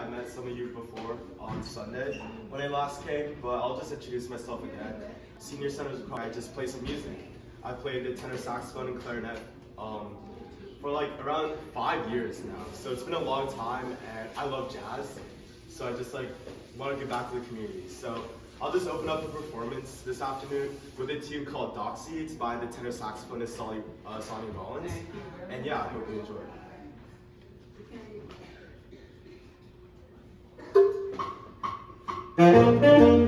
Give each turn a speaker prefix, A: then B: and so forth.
A: I met some of you before on Sunday when I last came, but I'll just introduce myself again. Senior Center is I just play some music. I played the tenor saxophone and clarinet for like around 5 years now. So it's been a long time, and I love jazz. So I just want to give back to the community. So I'll just open up the performance this afternoon with a tune called Doxy. It's by the tenor saxophonist Sonny Rollins. And yeah, I hope you enjoy it.
B: Thank you.